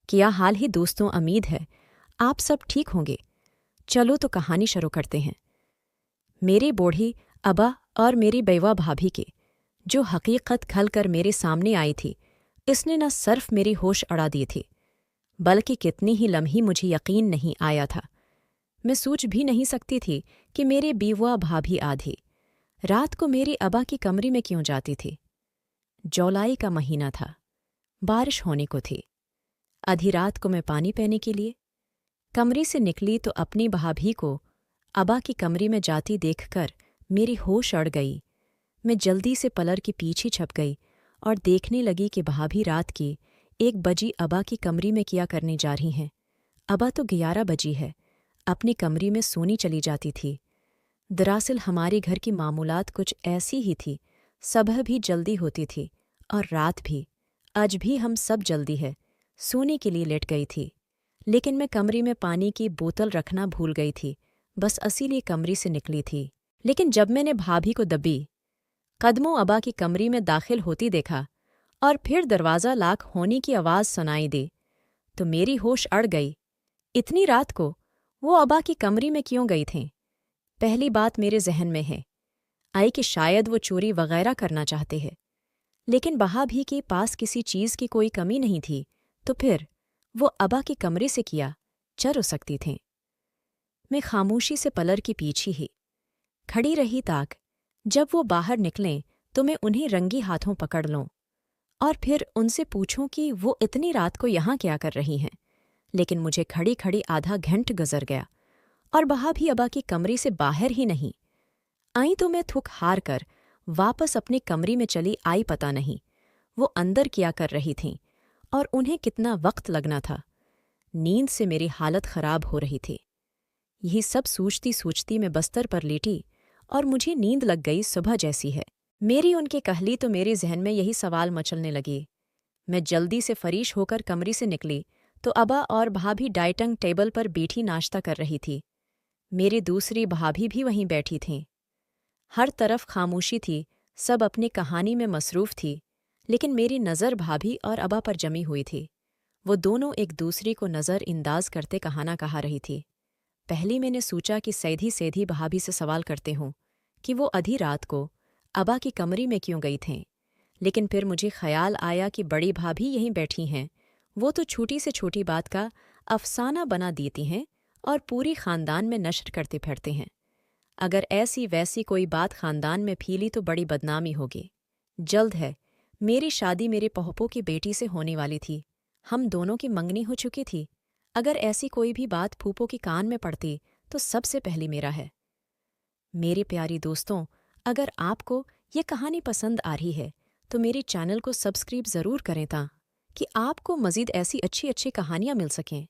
کیا حال ہے دوستوں، امید ہے آپ سب ٹھیک ہوں گے۔ چلو تو کہانی شروع کرتے ہیں۔ میرے بوڑھی ابا اور میری بیوہ بھابھی کے جو حقیقت کھل کر میرے سامنے آئی تھی، اس نے نہ صرف میری ہوش اڑا دی تھی، بلکہ کتنی ہی لمحی مجھے یقین نہیں آیا تھا۔ میں سوچ بھی نہیں سکتی تھی کہ میرے بیوہ بھابھی آدھی رات کو میری ابا کی کمرے میں کیوں جاتی تھی۔ جولائی کا مہینہ تھا، بارش ہونے کو تھی۔ آدھی رات کو میں پانی پینے کے لیے کمرے سے نکلی تو اپنی بھابھی کو ابا کی کمرے میں جاتی دیکھ کر میری ہوش اڑ گئی۔ میں جلدی سے پلر کے پیچھے چھپ گئی اور دیکھنے لگی کہ بھابھی رات کی 1 بجے ابا کی کمرے میں کیا کرنے جا رہی ہیں۔ ابا تو 11 بجی ہے، اپنی کمرے میں سونی چلی جاتی تھی۔ دراصل ہمارے گھر کی معمولات کچھ ایسی ہی تھی، صبح بھی جلدی ہوتی تھی اور رات بھی۔ آج بھی ہم سب جلدی ہے، سونے کے لیے لیٹ گئی تھی، لیکن میں کمرے میں پانی کی بوتل رکھنا بھول گئی تھی، بس اسی لیے کمرے سے نکلی تھی۔ لیکن جب میں نے بھابھی کو دبی قدموں ابا کی کمرے میں داخل ہوتی دیکھا اور پھر دروازہ لاک ہونے کی آواز سنائی دی تو میری ہوش اڑ گئی۔ اتنی رات کو وہ ابا کی کمرے میں کیوں گئی تھیں؟ پہلی بات میرے ذہن میں ہے آئی کہ شاید وہ چوری وغیرہ کرنا چاہتے ہیں، لیکن بھابھی کے پاس کسی چیز کی کوئی کمی نہیں تھی، تو پھر وہ ابا کے کمرے سے کیا چر سکتی تھیں۔ میں خاموشی سے پلر کے پیچھے ہی کھڑی رہی تاک جب وہ باہر نکلیں تو میں انہیں رنگی ہاتھوں پکڑ لوں اور پھر ان سے پوچھوں کہ وہ اتنی رات کو یہاں کیا کر رہی ہیں۔ لیکن مجھے کھڑی کھڑی آدھا گھنٹ گزر گیا اور بھابھی ابا کے کمرے سے باہر ہی نہیں آئیں تو میں تھک ہار کر واپس اپنے کمرے میں چلی آئی، پتہ نہیں وہ اندر کیا کر رہی تھیں اور انہیں کتنا وقت لگنا تھا۔ نیند سے میری حالت خراب ہو رہی تھی۔ یہی سب سوچتی سوچتی میں بستر پر لیٹی اور مجھے نیند لگ گئی صبح جیسی ہے۔ میری ان کے کہلی تو میرے ذہن میں یہی سوال مچلنے لگی۔ میں جلدی سے فریش ہو کر کمرے سے نکلی تو ابا اور بھابھی ڈائٹنگ ٹیبل پر بیٹھی ناشتہ کر رہی تھی۔ میری دوسری بھابھی بھی وہیں بیٹھی تھیں۔ ہر طرف خاموشی تھی، سب اپنی کہانی میں مصروف تھی، لیکن میری نظر بھابھی اور ابا پر جمی ہوئی تھی۔ وہ دونوں ایک دوسرے کو نظر انداز کرتے کہانا کہا رہی تھی۔ پہلی میں نے سوچا کہ سیدھی سیدھی بھابھی سے سوال کرتے ہوں کہ وہ آدھی رات کو ابا کی کمرے میں کیوں گئی تھیں، لیکن پھر مجھے خیال آیا کہ بڑی بھابھی یہیں بیٹھی ہیں، وہ تو چھوٹی سے چھوٹی بات کا افسانہ بنا دیتی ہیں اور پوری خاندان میں نشر کرتے پھرتے ہیں۔ اگر ایسی ویسی کوئی بات خاندان میں پھیلی تو بڑی بدنامی ہوگی۔ جلد ہے میری شادی میرے پھوپھو کی بیٹی سے ہونے والی تھی، ہم دونوں کی منگنی ہو چکی تھی۔ اگر ایسی کوئی بھی بات پھوپھو کے کان میں پڑتی تو سب سے پہلی میرا ہے۔ میرے پیاری دوستوں، اگر آپ کو یہ کہانی پسند آ رہی ہے تو میرے چینل کو سبسکرائب ضرور کریں تاکہ آپ کو مزید ایسی اچھی کہانیاں مل سکیں۔